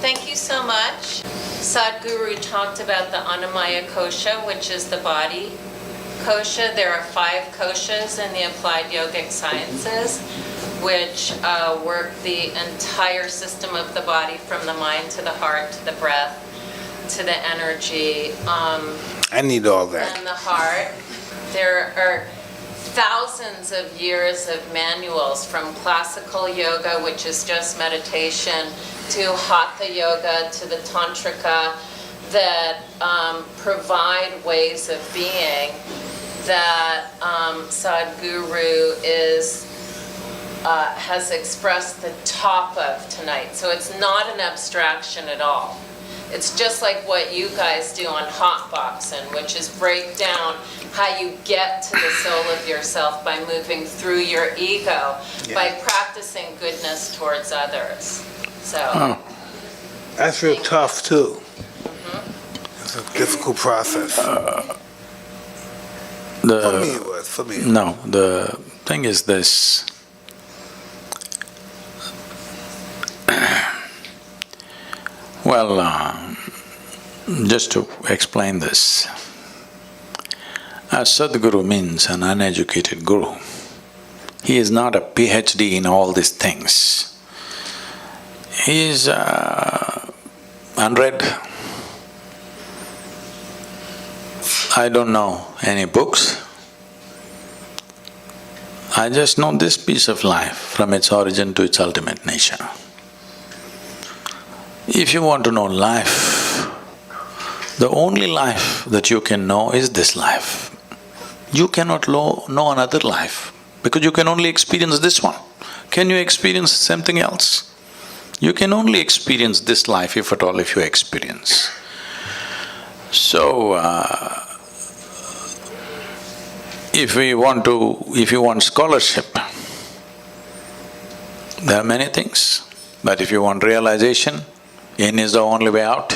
thank you so much. Sadhguru talked about the Annamaya kosha, which is the body kosha. There are 5 koshas in the applied yogic sciences, which work the entire system of the body, from the mind to the heart to the breath to the energy. I need all that. And the heart. There are thousands of years of manuals, from classical yoga, which is just meditation, to hatha yoga, to the tantrika, that provide ways of being that Sadhguru has expressed the top of tonight. So it's not an abstraction at all. It's just like what you guys do on Hotboxing, which is break down how you get to the soul of yourself by moving through your ego, by practicing goodness towards others. So that's real tough too. It's a difficult process. For me it was, for me. No, the thing is this. Well, just to explain this, Sadhguru means an uneducated guru. He is not a PhD in all these things. He is unread. I don't know any books. I just know this piece of life from its origin to its ultimate nature. If you want to know life, the only life that you can know is this life. You cannot know another life because you can only experience this one. Can you experience something else? You can only experience this life, if at all, if you experience. So, if you want scholarship, there are many things. But if you want realization, in is the only way out.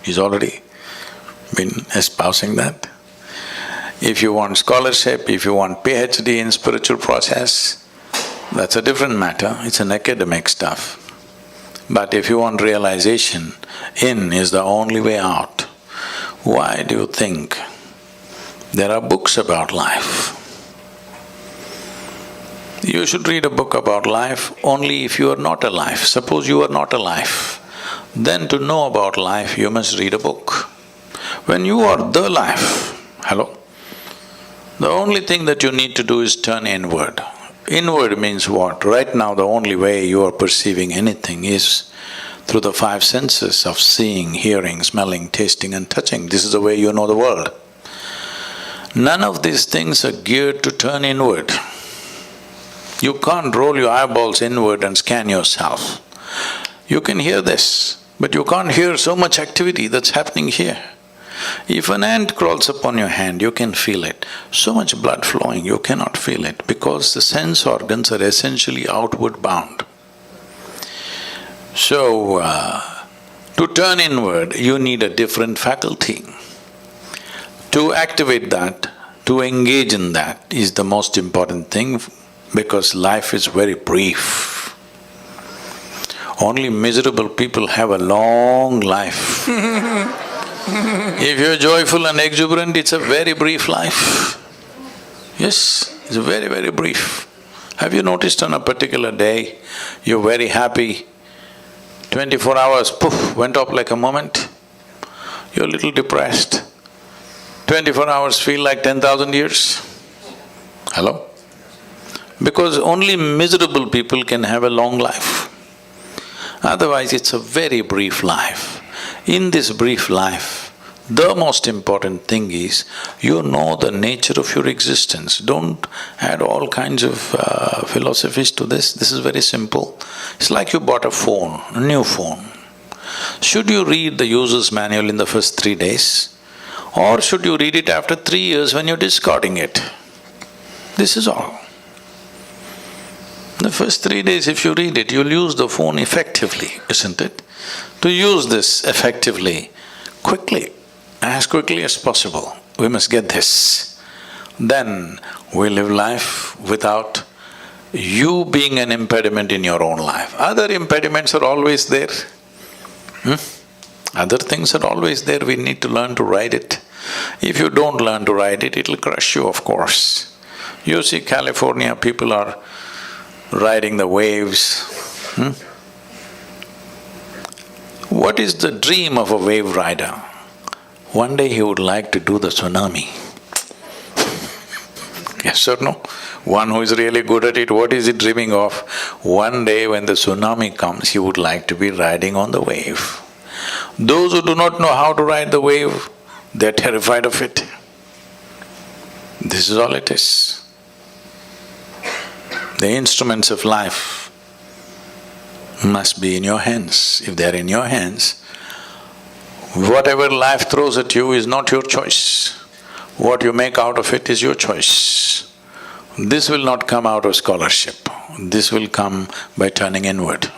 He's already been espousing that. If you want scholarship, if you want PhD in spiritual process, that's a different matter, it's an academic stuff. But if you want realization, in is the only way out. Why do you think there are books about life? You should read a book about life only if you are not alive. Suppose you are not alive, then to know about life you must read a book. When you are the life, hello? The only thing that you need to do is turn inward. Inward means what? Right now the only way you are perceiving anything is through the 5 senses of seeing, hearing, smelling, tasting and touching. This is the way you know the world. None of these things are geared to turn inward. You can't roll your eyeballs inward and scan yourself. You can hear this, but you can't hear so much activity that's happening here. If an ant crawls upon your hand, you can feel it. So much blood flowing, you cannot feel it because the sense organs are essentially outward bound. So, to turn inward, you need a different faculty. To activate that, to engage in that is the most important thing because life is very brief. Only miserable people have a long life. If you're joyful and exuberant, it's a very brief life. Yes, it's very, very brief. Have you noticed on a particular day, you're very happy, 24 hours, poof, went up like a moment? You're a little depressed. 24 hours feel like 10,000 years. Hello? Because only miserable people can have a long life. Otherwise, it's a very brief life. In this brief life, the most important thing is you know the nature of your existence. Don't add all kinds of philosophies to this. This is very simple. It's like you bought a phone, a new phone. Should you read the user's manual in the first 3 days? Or should you read it after 3 years when you're discarding it? This is all. The first 3 days if you read it, you'll use the phone effectively, isn't it? To use this effectively, quickly, as quickly as possible, we must get this. Then we live life without you being an impediment in your own life. Other impediments are always there. Other things are always there, we need to learn to ride it. If you don't learn to ride it, it'll crush you, of course. You see California, people are riding the waves. What is the dream of a wave rider? One day he would like to do the tsunami. Yes or no? One who is really good at it, what is he dreaming of? One day when the tsunami comes, he would like to be riding on the wave. Those who do not know how to ride the wave, they're terrified of it. This is all it is. The instruments of life must be in your hands. If they're in your hands, whatever life throws at you is not your choice. What you make out of it is your choice. This will not come out of scholarship. This will come by turning inward.